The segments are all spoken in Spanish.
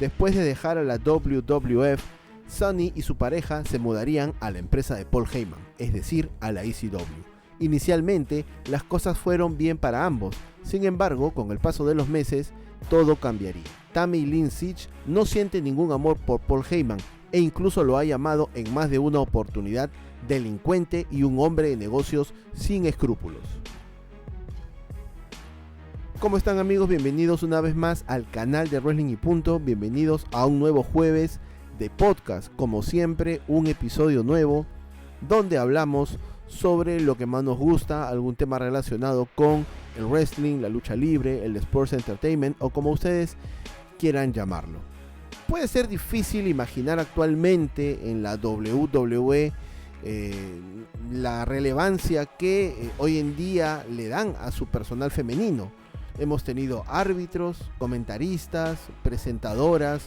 Después de dejar a la WWF, Sonny y su pareja se mudarían a la empresa de Paul Heyman, es decir, a la ECW. Inicialmente, las cosas fueron bien para ambos, sin embargo, con el paso de los meses, todo cambiaría. Tammy Lynn Sitch no siente ningún amor por Paul Heyman, e incluso lo ha llamado en más de una oportunidad delincuente y un hombre de negocios sin escrúpulos. ¿Cómo están, amigos? Bienvenidos una vez más al canal de Wrestling y Punto, bienvenidos a un nuevo jueves de podcast, como siempre un episodio nuevo donde hablamos sobre lo que más nos gusta, algún tema relacionado con el wrestling, la lucha libre, el sports entertainment o como ustedes quieran llamarlo. Puede ser difícil imaginar actualmente en la WWE la relevancia que hoy en día le dan a su personal femenino. Hemos tenido árbitros, comentaristas, presentadoras,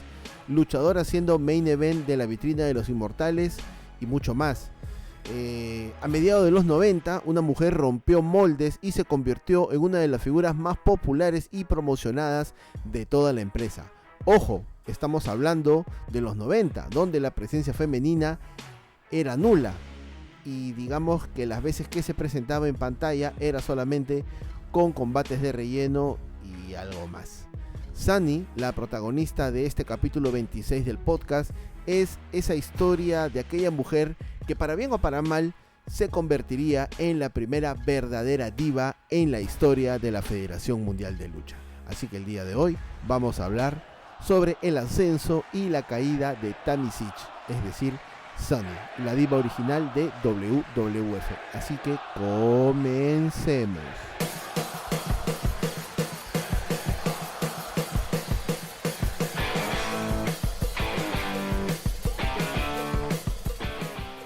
luchadoras siendo main event de la vitrina de los inmortales y mucho más. A mediados de los 90, una mujer rompió moldes y se convirtió en una de las figuras más populares y promocionadas de toda la empresa. Ojo, estamos hablando de los 90, donde la presencia femenina era nula y digamos que las veces que se presentaba en pantalla era solamente con combates de relleno y algo más. Sunny, la protagonista de este capítulo 26 del podcast, es esa historia de aquella mujer que para bien o para mal se convertiría en la primera verdadera diva en la historia de la Federación Mundial de Lucha. Así que el día de hoy vamos a hablar sobre el ascenso y la caída de Tammy Sitch, es decir, Sunny, la diva original de WWF. Así que comencemos.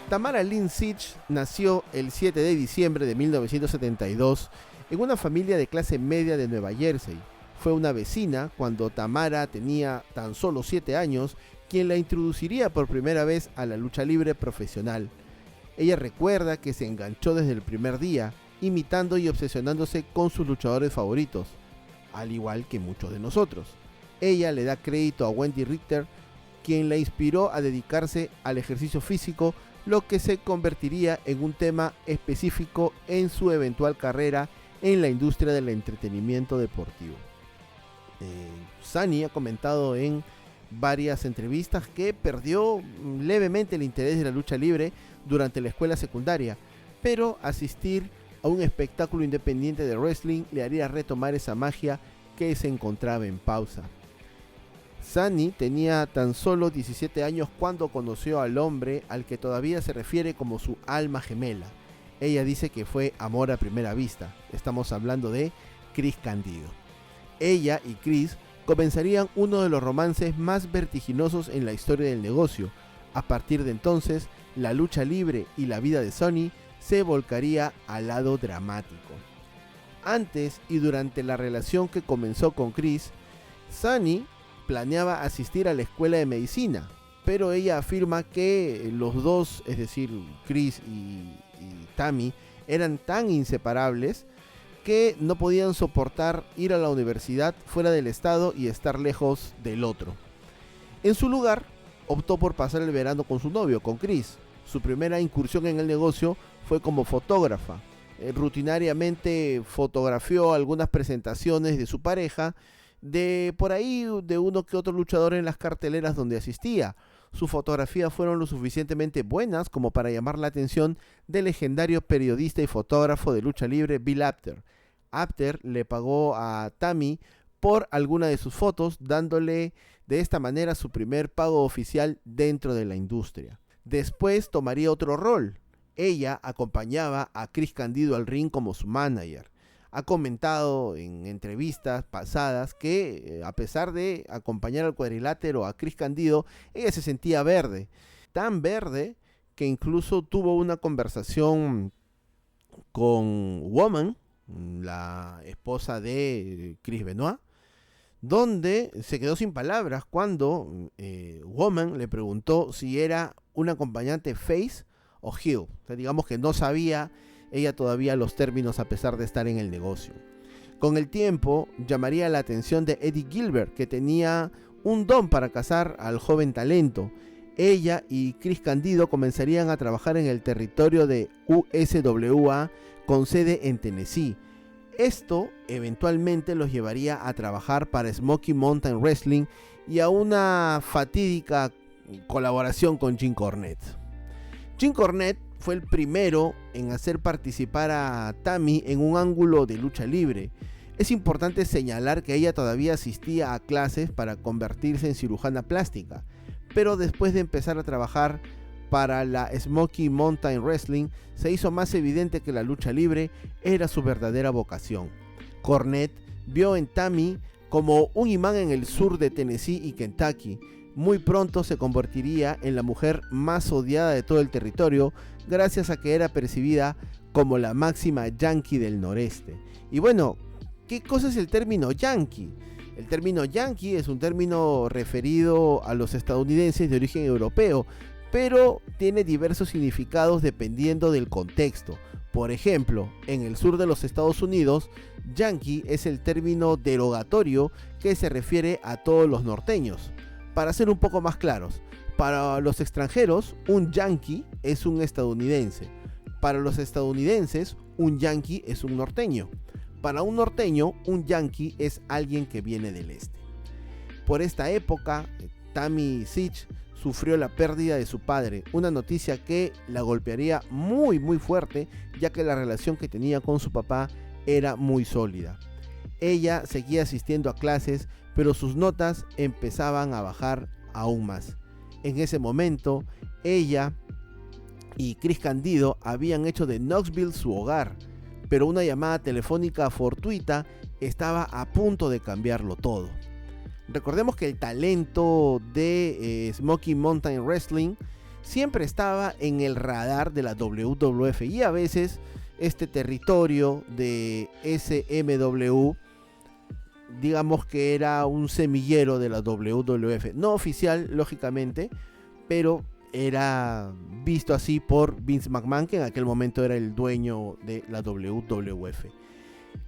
Tamara Lynn Sitch nació el 7 de diciembre de 1972 en una familia de clase media de Nueva Jersey. Fue una vecina, cuando Tamara tenía tan solo 7 años, quien la introduciría por primera vez a la lucha libre profesional. Ella recuerda que se enganchó desde el primer día, imitando y obsesionándose con sus luchadores favoritos, al igual que muchos de nosotros. Ella le da crédito a Wendy Richter, quien la inspiró a dedicarse al ejercicio físico, lo que se convertiría en un tema específico en su eventual carrera en la industria del entretenimiento deportivo. Sunny ha comentado en varias entrevistas que perdió levemente el interés de la lucha libre durante la escuela secundaria, pero asistir a un espectáculo independiente de wrestling le haría retomar esa magia que se encontraba en pausa. Sunny tenía tan solo 17 años cuando conoció al hombre al que todavía se refiere como su alma gemela. Ella dice que fue amor a primera vista. Estamos hablando de Chris Candido. Ella y Chris comenzarían uno de los romances más vertiginosos en la historia del negocio. A partir de entonces, la lucha libre y la vida de Sunny se volcaría al lado dramático. Antes y durante la relación que comenzó con Chris, Sunny planeaba asistir a la escuela de medicina, pero ella afirma que los dos, es decir, Chris y Tammy, eran tan inseparables que no podían soportar ir a la universidad fuera del estado y estar lejos del otro. En su lugar, optó por pasar el verano con su novio, con Chris. Su primera incursión en el negocio fue como fotógrafa. Rutinariamente fotografió algunas presentaciones de su pareja, de por ahí de uno que otro luchador en las carteleras donde asistía. Sus fotografías fueron lo suficientemente buenas como para llamar la atención del legendario periodista y fotógrafo de lucha libre Bill Apter. Apter le pagó a Tammy por alguna de sus fotos, dándole de esta manera su primer pago oficial dentro de la industria. Después tomaría otro rol. Ella acompañaba a Chris Candido al ring como su manager. Ha comentado en entrevistas pasadas que a pesar de acompañar al cuadrilátero a Chris Candido, ella se sentía verde. Tan verde que incluso tuvo una conversación con Woman, la esposa de Chris Benoit, donde se quedó sin palabras cuando Woman le preguntó si era un acompañante face o heel. O sea, digamos que no sabía ella todavía los términos a pesar de estar en el negocio. Con el tiempo llamaría la atención de Eddie Gilbert, que tenía un don para cazar al joven talento. Ella y Chris Candido comenzarían a trabajar en el territorio de USWA con sede en Tennessee. Esto eventualmente los llevaría a trabajar para Smoky Mountain Wrestling y a una fatídica colaboración con Jim Cornette. Jim Cornette fue el primero en hacer participar a Tammy en un ángulo de lucha libre. Es importante señalar que ella todavía asistía a clases para convertirse en cirujana plástica, pero después de empezar a trabajar para la Smoky Mountain Wrestling, se hizo más evidente que la lucha libre era su verdadera vocación. Cornette vio en Tammy como un imán en el sur de Tennessee y Kentucky. Muy pronto se convertiría en la mujer más odiada de todo el territorio, gracias a que era percibida como la máxima yankee del noreste. Y bueno, ¿qué cosa es el término yankee? El término yankee es un término referido a los estadounidenses de origen europeo, pero tiene diversos significados dependiendo del contexto. Por ejemplo, en el sur de los Estados Unidos, yankee es el término derogatorio que se refiere a todos los norteños. Para ser un poco más claros, para los extranjeros, un yankee es un estadounidense. Para los estadounidenses, un yankee es un norteño. Para un norteño, un yankee es alguien que viene del este. Por esta época, Tammy Sytch sufrió la pérdida de su padre, una noticia que la golpearía muy fuerte, ya que la relación que tenía con su papá era muy sólida. Ella seguía asistiendo a clases, pero sus notas empezaban a bajar aún más. En ese momento, ella y Chris Candido habían hecho de Knoxville su hogar, pero una llamada telefónica fortuita estaba a punto de cambiarlo todo. Recordemos que el talento de Smoky Mountain Wrestling siempre estaba en el radar de la WWF, y a veces este territorio de SMW, digamos que era un semillero de la WWF, no oficial lógicamente, pero era visto así por Vince McMahon, que en aquel momento era el dueño de la WWF.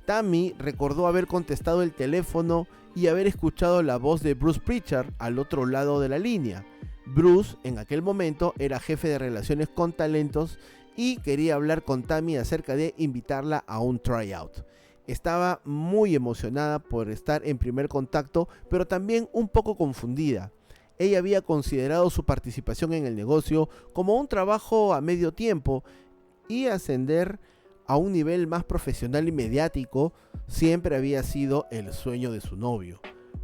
Tammy recordó haber contestado el teléfono y haber escuchado la voz de Bruce Pritchard al otro lado de la línea. Bruce en aquel momento era jefe de relaciones con talentos y quería hablar con Tammy acerca de invitarla a un tryout. Estaba muy emocionada por estar en primer contacto, pero también un poco confundida. Ella había considerado su participación en el negocio como un trabajo a medio tiempo, y ascender a un nivel más profesional y mediático siempre había sido el sueño de su novio.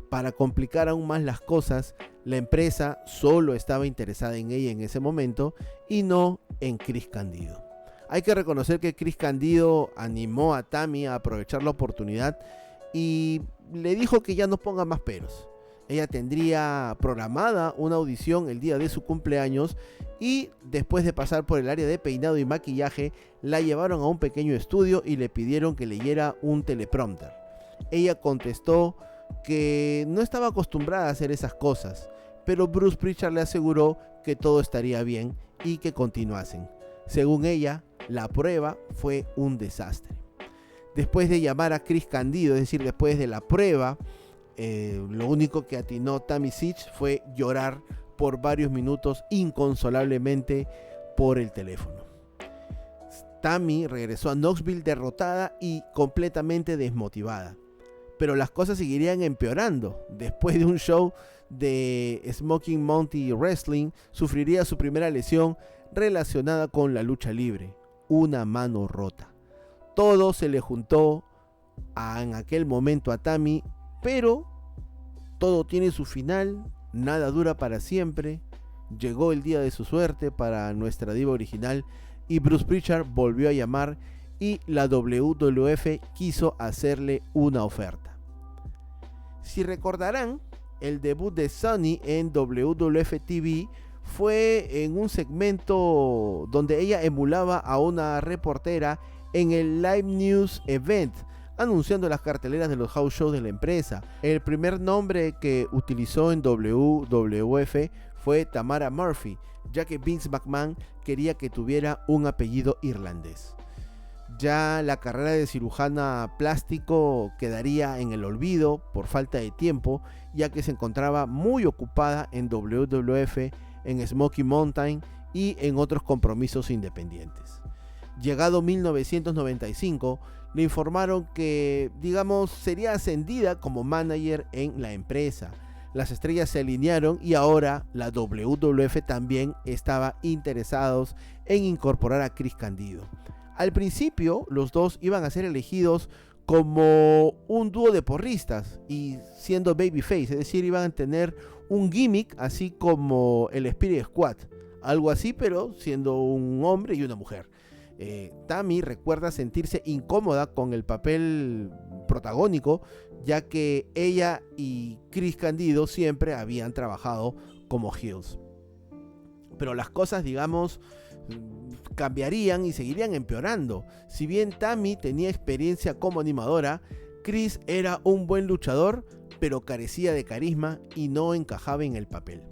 Para complicar aún más las cosas, la empresa solo estaba interesada en ella en ese momento y no en Chris Candido. Hay que reconocer que Chris Candido animó a Tammy a aprovechar la oportunidad y le dijo que ya no ponga más peros. Ella tendría programada una audición el día de su cumpleaños, y después de pasar por el área de peinado y maquillaje, la llevaron a un pequeño estudio y le pidieron que leyera un teleprompter. Ella contestó que no estaba acostumbrada a hacer esas cosas, pero Bruce Pritchard le aseguró que todo estaría bien y que continuasen. Según ella, la prueba fue un desastre. Después de llamar a Chris Candido, es decir, después de la prueba, lo único que atinó Tammy Sytch fue llorar por varios minutos inconsolablemente por el teléfono. Tammy regresó a Knoxville derrotada y completamente desmotivada, pero las cosas seguirían empeorando. Después de un show de Smoky Mountain Wrestling, sufriría su primera lesión relacionada con la lucha libre, una mano rota. Todo se le juntó en aquel momento a Tammy, pero todo tiene su final, nada dura para siempre. Llegó el día de su suerte para nuestra diva original y Bruce Pritchard volvió a llamar y la WWF quiso hacerle una oferta. Si recordarán, el debut de Sunny en WWF TV fue en un segmento donde ella emulaba a una reportera en el Live News Event, anunciando las carteleras de los house shows de la empresa. El primer nombre que utilizó en WWF fue Tamara Murphy, ya que Vince McMahon quería que tuviera un apellido irlandés. Ya la carrera de cirujana plástico quedaría en el olvido por falta de tiempo, ya que se encontraba muy ocupada en WWF, en Smoky Mountain y en otros compromisos independientes. Llegado 1995, le informaron que, sería ascendida como manager en la empresa. Las estrellas se alinearon y ahora la WWF también estaba interesados en incorporar a Chris Candido. Al principio, los dos iban a ser elegidos como un dúo de porristas y siendo babyface, es decir, iban a tener un gimmick así como el Spirit Squad, algo así, pero siendo un hombre y una mujer. Tammy recuerda sentirse incómoda con el papel protagónico, ya que ella y Chris Candido siempre habían trabajado como heels. Pero las cosas, cambiarían y seguirían empeorando. Si bien Tammy tenía experiencia como animadora, Chris era un buen luchador, pero carecía de carisma y no encajaba en el papel.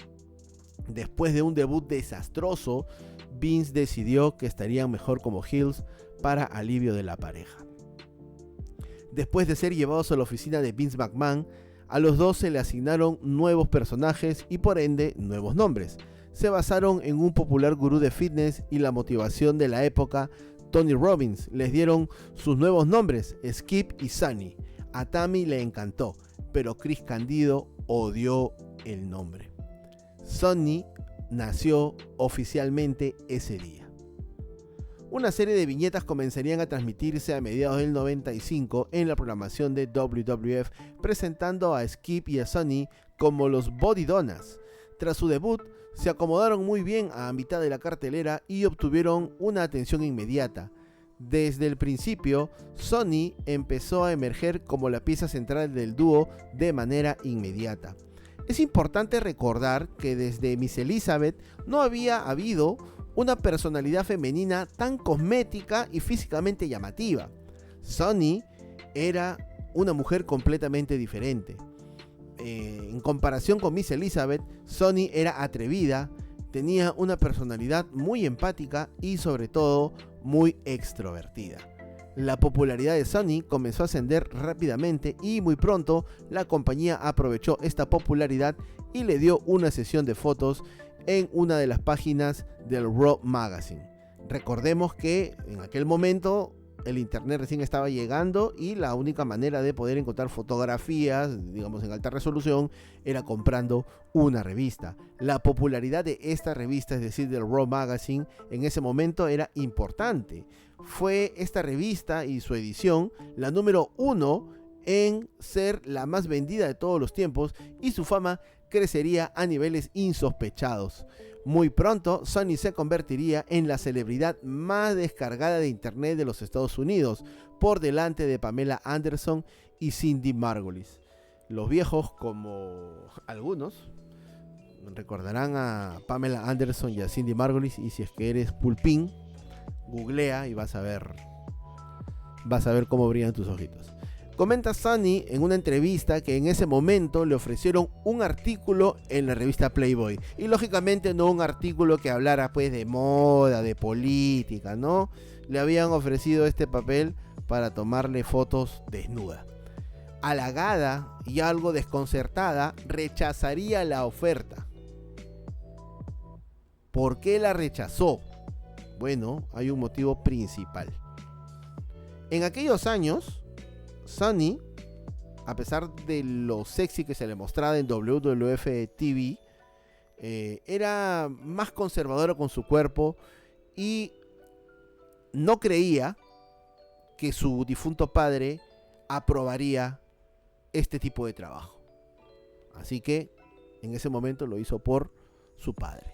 Después de un debut desastroso, Vince decidió que estarían mejor como heels para alivio de la pareja. Después de ser llevados a la oficina de Vince McMahon, a los dos se le asignaron nuevos personajes y por ende nuevos nombres. Se basaron en un popular gurú de fitness y la motivación de la época, Tony Robbins. Les dieron sus nuevos nombres, Skip y Sunny. A Tammy le encantó, pero Chris Candido odió el nombre. Sunny nació oficialmente ese día. Una serie de viñetas comenzarían a transmitirse a mediados del 95 en la programación de WWF, presentando a Skip y a Sunny como los Body Donnas. Tras su debut, se acomodaron muy bien a mitad de la cartelera y obtuvieron una atención inmediata. Desde el principio, Sunny empezó a emerger como la pieza central del dúo de manera inmediata. Es importante recordar que desde Miss Elizabeth no había habido una personalidad femenina tan cosmética y físicamente llamativa. Sunny era una mujer completamente diferente. En comparación con Miss Elizabeth, Sunny era atrevida, tenía una personalidad muy empática y sobre todo muy extrovertida. La popularidad de Sunny comenzó a ascender rápidamente y muy pronto la compañía aprovechó esta popularidad y le dio una sesión de fotos en una de las páginas del Raw Magazine. Recordemos que en aquel momento el internet recién estaba llegando y la única manera de poder encontrar fotografías, en alta resolución, era comprando una revista. La popularidad de esta revista, es decir, del Raw Magazine, en ese momento era importante. Fue esta revista y su edición la número 1 en ser la más vendida de todos los tiempos y su fama crecería a niveles insospechados. Muy pronto, Sunny se convertiría en la celebridad más descargada de internet de los Estados Unidos, por delante de Pamela Anderson y Cindy Margolis. Los viejos, como algunos, recordarán a Pamela Anderson y a Cindy Margolis, y si es que eres pulpín, googlea y vas a ver cómo brillan tus ojitos. Comenta Sunny en una entrevista que en ese momento le ofrecieron un artículo en la revista Playboy. Y lógicamente no un artículo que hablara de moda, de política, ¿no? Le habían ofrecido este papel para tomarle fotos desnuda. Halagada y algo desconcertada, rechazaría la oferta. ¿Por qué la rechazó? Bueno, hay un motivo principal. En aquellos años, Sunny, a pesar de lo sexy que se le mostraba en WWF TV, era más conservadora con su cuerpo y no creía que su difunto padre aprobaría este tipo de trabajo. Así que en ese momento lo hizo por su padre.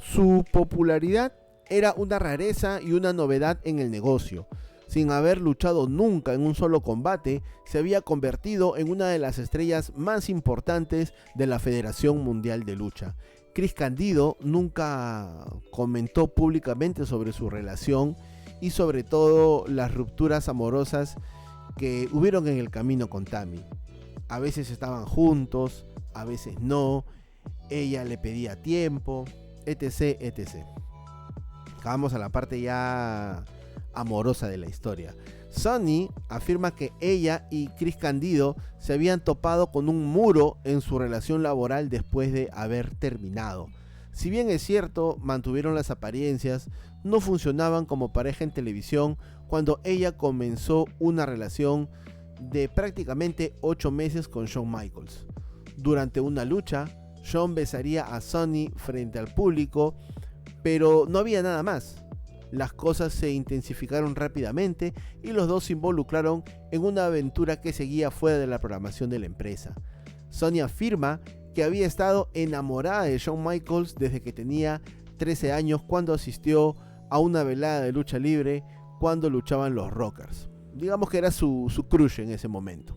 Su popularidad era una rareza y una novedad en el negocio. Sin haber luchado nunca en un solo combate, se había convertido en una de las estrellas más importantes de la Federación Mundial de Lucha. Chris Candido nunca comentó públicamente sobre su relación y sobre todo las rupturas amorosas que hubieron en el camino con Tammy. A veces estaban juntos, a veces no, ella le pedía tiempo, etc, etc. Vamos a la parte ya amorosa de la historia. Sonny afirma que ella y Chris Candido se habían topado con un muro en su relación laboral después de haber terminado. Si bien es cierto, mantuvieron las apariencias, no funcionaban como pareja en televisión cuando ella comenzó una relación de prácticamente 8 meses con Shawn Michaels. Durante una lucha, Shawn besaría a Sonny frente al público, pero no había nada más. Las cosas se intensificaron rápidamente y los dos se involucraron en una aventura que seguía fuera de la programación de la empresa. Sonny afirma que había estado enamorada de Shawn Michaels desde que tenía 13 años cuando asistió a una velada de lucha libre cuando luchaban los Rockers. Digamos que era su crush en ese momento.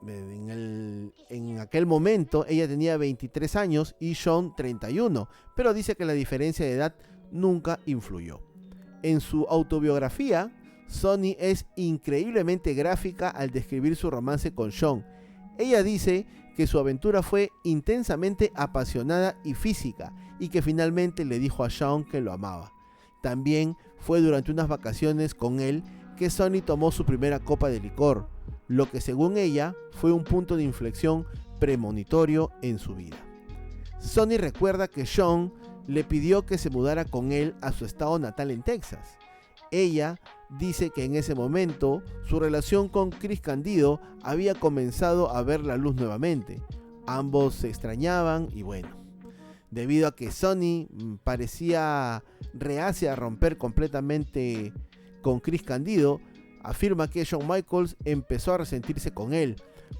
En aquel momento ella tenía 23 años y Shawn 31, pero dice que la diferencia de edad nunca influyó. En su autobiografía, Sonny es increíblemente gráfica al describir su romance con Shawn. Ella dice que su aventura fue intensamente apasionada y física y que finalmente le dijo a Shawn que lo amaba. También fue durante unas vacaciones con él que Sonny tomó su primera copa de licor, lo que según ella fue un punto de inflexión premonitorio en su vida. Sonny recuerda que Shawn le pidió que se mudara con él a su estado natal en Texas. Ella dice que en ese momento su relación con Chris Candido había comenzado a ver la luz nuevamente. Ambos se extrañaban y bueno, debido a que Sonny parecía reacia a romper completamente con Chris Candido, afirma que Shawn Michaels empezó a resentirse con él.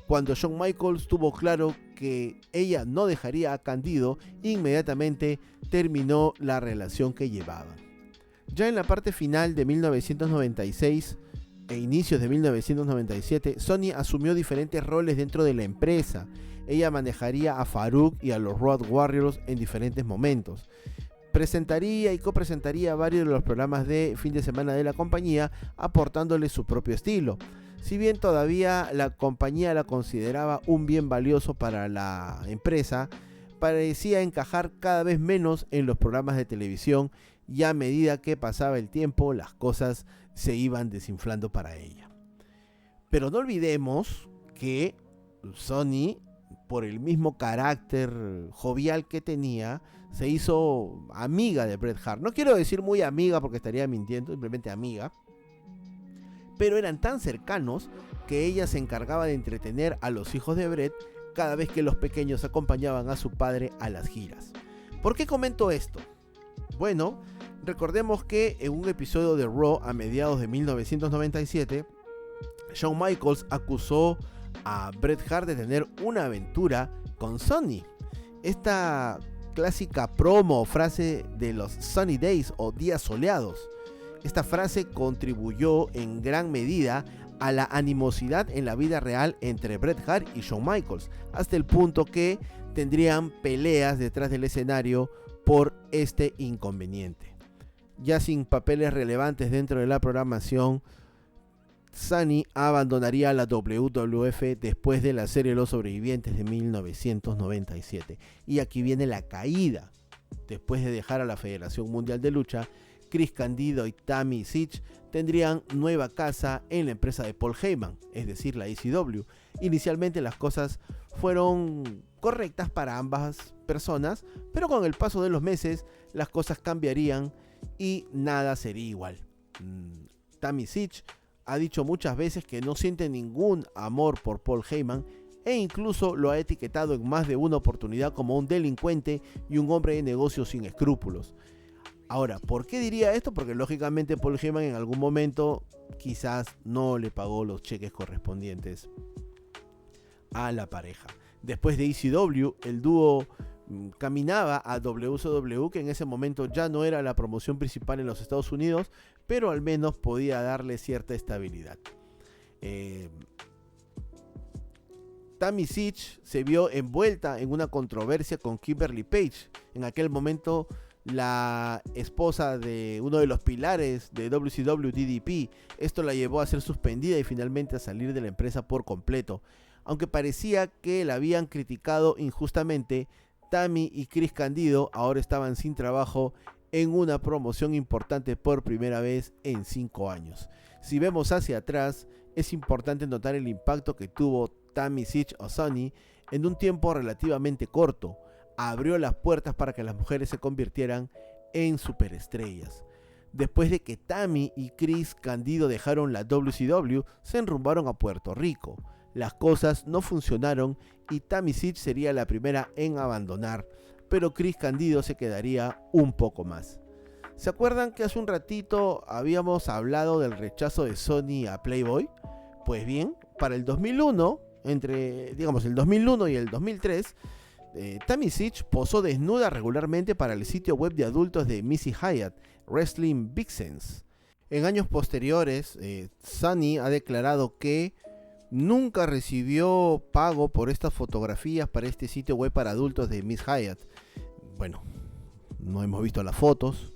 Cuando Shawn Michaels tuvo claro que ella no dejaría a Candido, inmediatamente terminó la relación que llevaban. Ya en la parte final de 1996 e inicios de 1997, Sonny asumió diferentes roles dentro de la empresa. Ella manejaría a Farouk y a los Road Warriors en diferentes momentos. Presentaría y copresentaría varios de los programas de fin de semana de la compañía, aportándole su propio estilo. Si bien todavía la compañía la consideraba un bien valioso para la empresa, parecía encajar cada vez menos en los programas de televisión y a medida que pasaba el tiempo las cosas se iban desinflando para ella. Pero no olvidemos que Sonny, por el mismo carácter jovial que tenía, se hizo amiga de Bret Hart. No quiero decir muy amiga porque estaría mintiendo, simplemente amiga. Pero eran tan cercanos que ella se encargaba de entretener a los hijos de Bret cada vez que los pequeños acompañaban a su padre a las giras. ¿Por qué comento esto? Bueno, recordemos que en un episodio de Raw a mediados de 1997, Shawn Michaels acusó a Bret Hart de tener una aventura con Sonny. Esta clásica promo o frase de los Sunny Days o días soleados. Esta frase contribuyó en gran medida a la animosidad en la vida real entre Bret Hart y Shawn Michaels, hasta el punto que tendrían peleas detrás del escenario por este inconveniente. Ya sin papeles relevantes dentro de la programación, Sonny abandonaría la WWF después de la serie Los Sobrevivientes de 1997. Y aquí viene la caída. Después de dejar a la Federación Mundial de Lucha, Chris Candido y Tammy Sytch tendrían nueva casa en la empresa de Paul Heyman, es decir, la ECW. Inicialmente las cosas fueron correctas para ambas personas, pero con el paso de los meses las cosas cambiarían y nada sería igual. Tammy Sytch ha dicho muchas veces que no siente ningún amor por Paul Heyman e incluso lo ha etiquetado en más de una oportunidad como un delincuente y un hombre de negocios sin escrúpulos. Ahora, ¿por qué diría esto? Porque lógicamente Paul Heyman en algún momento quizás no le pagó los cheques correspondientes a la pareja. Después de ECW, el dúo caminaba a WCW, que en ese momento ya no era la promoción principal en los Estados Unidos, pero al menos podía darle cierta estabilidad. Tammy Sytch se vio envuelta en una controversia con Kimberly Page, en aquel momento la esposa de uno de los pilares de WCW, DDP. Esto la llevó a ser suspendida y finalmente a salir de la empresa por completo. Aunque parecía que la habían criticado injustamente, Tammy y Chris Candido ahora estaban sin trabajo en una promoción importante por primera vez en 5 años. Si vemos hacia atrás, es importante notar el impacto que tuvo Tammy Sytch o Sunny en un tiempo relativamente corto. Abrió las puertas para que las mujeres se convirtieran en superestrellas. Después de que Tammy y Chris Candido dejaron la WCW, se enrumbaron a Puerto Rico. Las cosas no funcionaron y Tammy Sytch sería la primera en abandonar, pero Chris Candido se quedaría un poco más. ¿Se acuerdan que hace un ratito habíamos hablado del rechazo de Sony a Playboy? Pues bien, para el 2001, entre el 2001 y el 2003, Tammy Sytch posó desnuda regularmente para el sitio web de adultos de Missy Hyatt, Wrestling Vixens. En años posteriores, Sunny ha declarado que nunca recibió pago por estas fotografías para este sitio web para adultos de Miss Hyatt. Bueno, no hemos visto las fotos.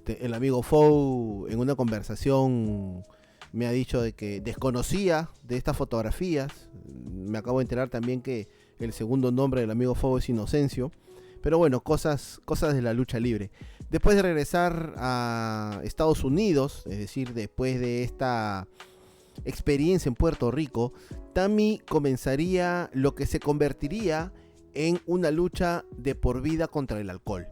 El amigo Fou en una conversación me ha dicho de que desconocía de estas fotografías. Me acabo de enterar también que el segundo nombre del amigo Fou es Inocencio. Pero bueno, cosas de la lucha libre. Después de regresar a Estados Unidos, es decir, después de esta experiencia en Puerto Rico, Tammy comenzaría lo que se convertiría en una lucha de por vida contra el alcohol.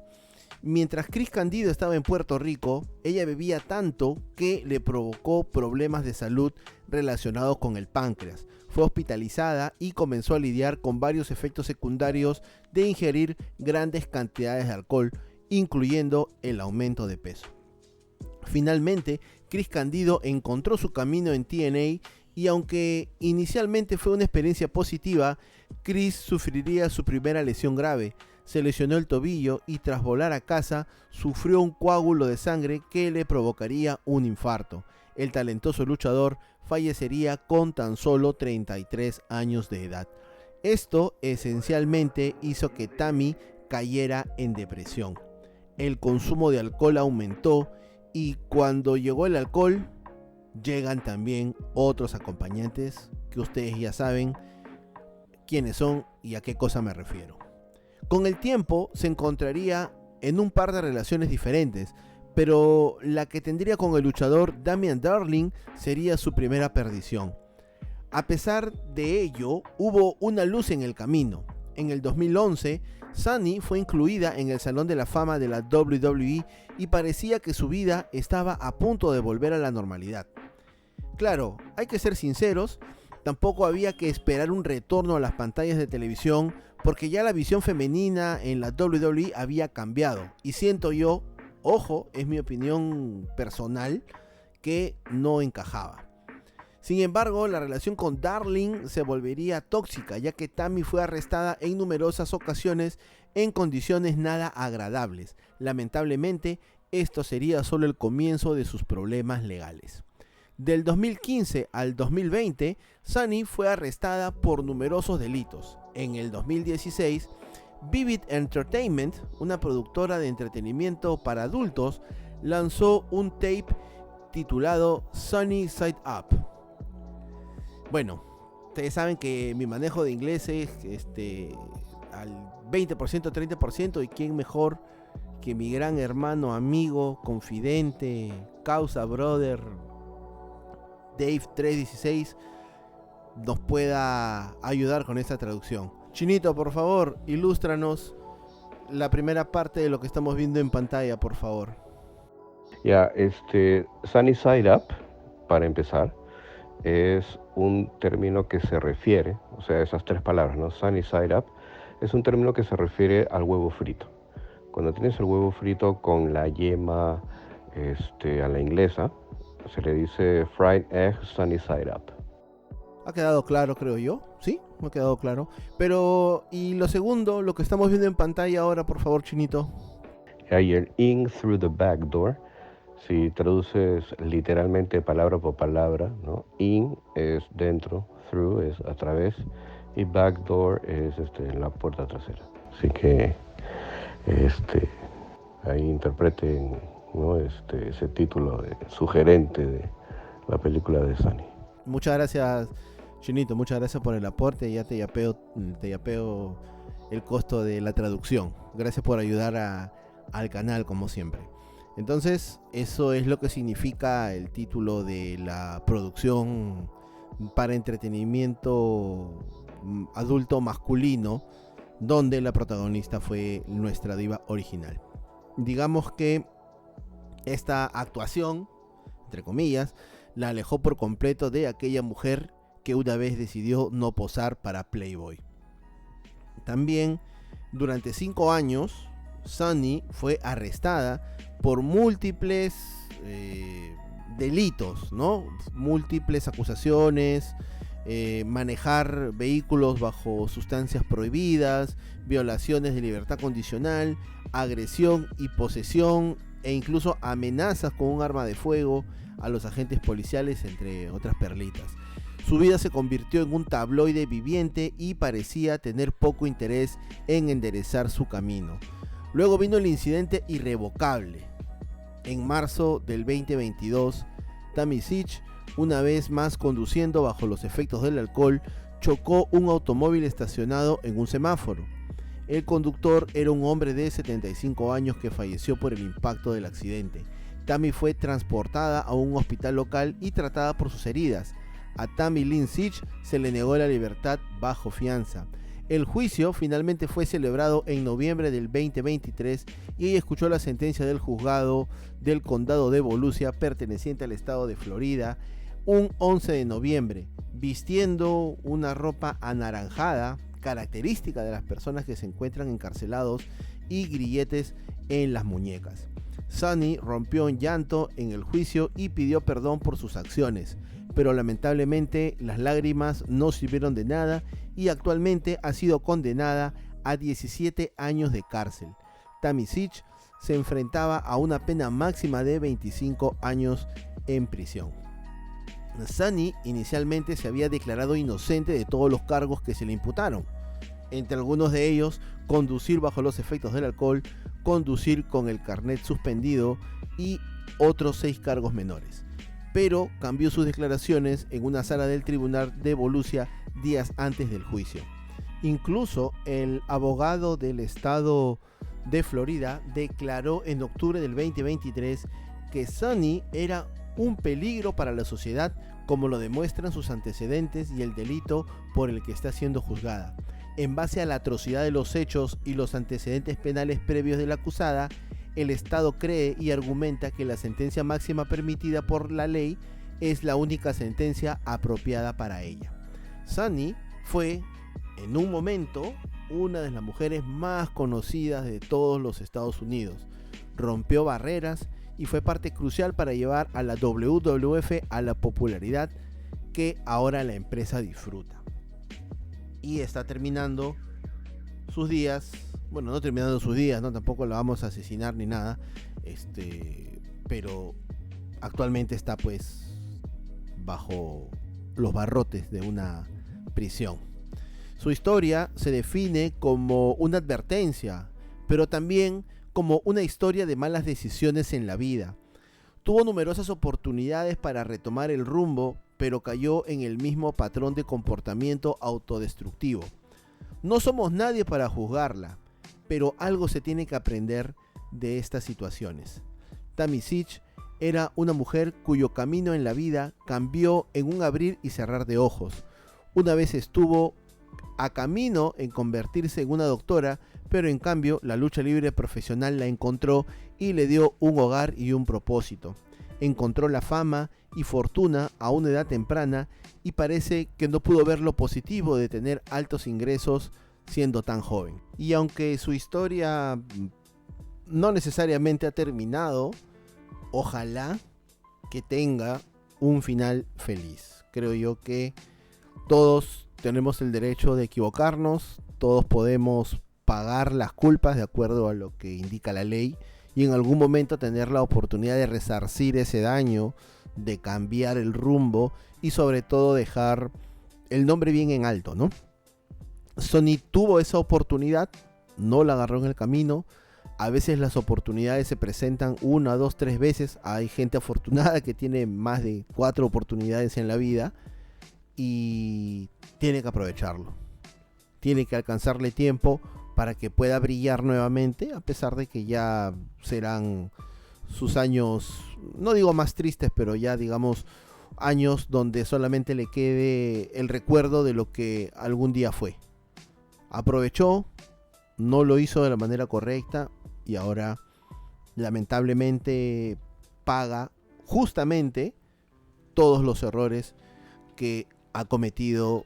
Mientras Chris Candido estaba en Puerto Rico, ella bebía tanto que le provocó problemas de salud relacionados con el páncreas. Fue hospitalizada y comenzó a lidiar con varios efectos secundarios de ingerir grandes cantidades de alcohol, incluyendo el aumento de peso. Finalmente, Chris Candido encontró su camino en TNA y aunque inicialmente fue una experiencia positiva, Chris sufriría su primera lesión grave. Se lesionó el tobillo y tras volar a casa sufrió un coágulo de sangre que le provocaría un infarto. El talentoso luchador fallecería con tan solo 33 años de edad. Esto esencialmente hizo que Tammy cayera en depresión. El consumo de alcohol aumentó y cuando llegó el alcohol, llegan también otros acompañantes que ustedes ya saben quiénes son y a qué cosa me refiero. Con el tiempo se encontraría en un par de relaciones diferentes, pero la que tendría con el luchador Damian Darling sería su primera perdición. A pesar de ello, hubo una luz en el camino. En el 2011, Sunny fue incluida en el Salón de la Fama de la WWE y parecía que su vida estaba a punto de volver a la normalidad. Claro, hay que ser sinceros, tampoco había que esperar un retorno a las pantallas de televisión porque ya la visión femenina en la WWE había cambiado y siento yo, ojo, es mi opinión personal, que no encajaba. Sin embargo, la relación con Darling se volvería tóxica, ya que Tammy fue arrestada en numerosas ocasiones en condiciones nada agradables. Lamentablemente, esto sería solo el comienzo de sus problemas legales. Del 2015 al 2020, Sunny fue arrestada por numerosos delitos. En el 2016, Vivid Entertainment, una productora de entretenimiento para adultos, lanzó un tape titulado Sunny Side Up. Bueno, ustedes saben que mi manejo de inglés es al 20%, 30%, y quién mejor que mi gran hermano, amigo, confidente, causa, brother, Dave 316, nos pueda ayudar con esta traducción. Chinito, por favor, ilústranos la primera parte de lo que estamos viendo en pantalla, por favor. Ya, Sunny Side Up, para empezar, es un término que se refiere, o sea, esas tres palabras, ¿no? Sunny Side Up, es un término que se refiere al huevo frito. Cuando tienes el huevo frito con la yema a la inglesa, se le dice fried egg sunny side up. Ha quedado claro, creo yo. Sí, me ha quedado claro. Pero, y lo segundo, lo que estamos viendo en pantalla ahora, por favor, Chinito. Hay el in through the back door. Si traduces literalmente palabra por palabra, ¿no? In es dentro, through es a través y back door es la puerta trasera. Así que ahí interpreten, ¿no? Ese título sugerente de la película de Sunny. Muchas gracias, Chinito, muchas gracias por el aporte. Ya te yapeo el costo de la traducción. Gracias por ayudar al canal, como siempre. Entonces, eso es lo que significa el título de la producción para entretenimiento adulto masculino, donde la protagonista fue nuestra diva original. Digamos que esta actuación, entre comillas, la alejó por completo de aquella mujer que una vez decidió no posar para Playboy. También, durante 5 años, Sunny fue arrestada por múltiples delitos, ¿no? Múltiples acusaciones, manejar vehículos bajo sustancias prohibidas, violaciones de libertad condicional, agresión y posesión e incluso amenazas con un arma de fuego a los agentes policiales, entre otras perlitas. Su vida se convirtió en un tabloide viviente y parecía tener poco interés en enderezar su camino. Luego vino el incidente irrevocable. En marzo del 2022, Tammy Sitch, una vez más conduciendo bajo los efectos del alcohol, chocó un automóvil estacionado en un semáforo. El conductor era un hombre de 75 años que falleció por el impacto del accidente. Tammy fue transportada a un hospital local y tratada por sus heridas. A Tammy Lynn Sitch se le negó la libertad bajo fianza. El juicio finalmente fue celebrado en noviembre del 2023 y ella escuchó la sentencia del juzgado del condado de Volusia, perteneciente al estado de Florida, un 11 de noviembre, vistiendo una ropa anaranjada, característica de las personas que se encuentran encarcelados, y grilletes en las muñecas. Sunny rompió en llanto en el juicio y pidió perdón por sus acciones, pero lamentablemente las lágrimas no sirvieron de nada y actualmente ha sido condenada a 17 años de cárcel. Tammy Sitch se enfrentaba a una pena máxima de 25 años en prisión. Sunny inicialmente se había declarado inocente de todos los cargos que se le imputaron, entre algunos de ellos conducir bajo los efectos del alcohol, conducir con el carnet suspendido y otros 6 cargos menores. Pero cambió sus declaraciones en una sala del tribunal de Volusia días antes del juicio. Incluso el abogado del estado de Florida declaró en octubre del 2023 que Sunny era un peligro para la sociedad, como lo demuestran sus antecedentes y el delito por el que está siendo juzgada. En base a la atrocidad de los hechos y los antecedentes penales previos de la acusada, el Estado cree y argumenta que la sentencia máxima permitida por la ley es la única sentencia apropiada para ella. Sunny fue, en un momento, una de las mujeres más conocidas de todos los Estados Unidos. Rompió barreras y fue parte crucial para llevar a la WWF a la popularidad que ahora la empresa disfruta. Y está terminando sus días, bueno, no terminando sus días, ¿no? Tampoco la vamos a asesinar ni nada, pero actualmente está pues bajo los barrotes de una prisión. Su historia se define como una advertencia, pero también como una historia de malas decisiones en la vida. Tuvo numerosas oportunidades para retomar el rumbo, pero cayó en el mismo patrón de comportamiento autodestructivo. No somos nadie para juzgarla, pero algo se tiene que aprender de estas situaciones. Tammy Sitch era una mujer cuyo camino en la vida cambió en un abrir y cerrar de ojos. Una vez estuvo a camino en convertirse en una doctora, pero en cambio la lucha libre profesional la encontró y le dio un hogar y un propósito. Encontró la fama y fortuna a una edad temprana y parece que no pudo ver lo positivo de tener altos ingresos siendo tan joven. Y aunque su historia no necesariamente ha terminado, ojalá que tenga un final feliz. Creo yo que todos tenemos el derecho de equivocarnos, todos podemos pagar las culpas de acuerdo a lo que indica la ley y en algún momento tener la oportunidad de resarcir ese daño, de cambiar el rumbo y sobre todo dejar el nombre bien en alto, ¿no? Sunny tuvo esa oportunidad, no la agarró en el camino. A veces las oportunidades se presentan 1, 2, 3 veces. Hay gente afortunada que tiene más de 4 oportunidades en la vida y tiene que aprovecharlo. Tiene que alcanzarle tiempo para que pueda brillar nuevamente, a pesar de que ya serán sus años, no digo más tristes, pero ya digamos años donde solamente le quede el recuerdo de lo que algún día fue. Aprovechó, no lo hizo de la manera correcta y ahora lamentablemente paga justamente todos los errores que ha cometido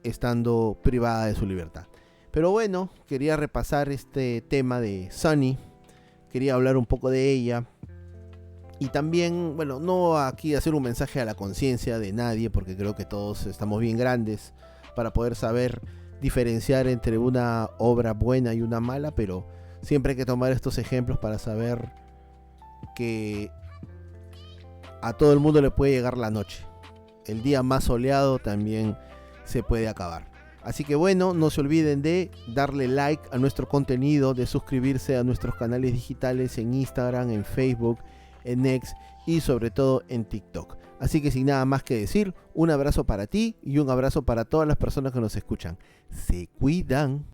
estando privada de su libertad. Pero bueno, quería repasar este tema de Sunny, quería hablar un poco de ella y también, bueno, no aquí hacer un mensaje a la conciencia de nadie, porque creo que todos estamos bien grandes para poder saber diferenciar entre una obra buena y una mala, pero siempre hay que tomar estos ejemplos para saber que a todo el mundo le puede llegar la noche. El día más soleado también se puede acabar. Así que bueno, no se olviden de darle like a nuestro contenido, de suscribirse a nuestros canales digitales en Instagram, en Facebook, en X y sobre todo en TikTok. Así que sin nada más que decir, un abrazo para ti y un abrazo para todas las personas que nos escuchan. Se cuidan.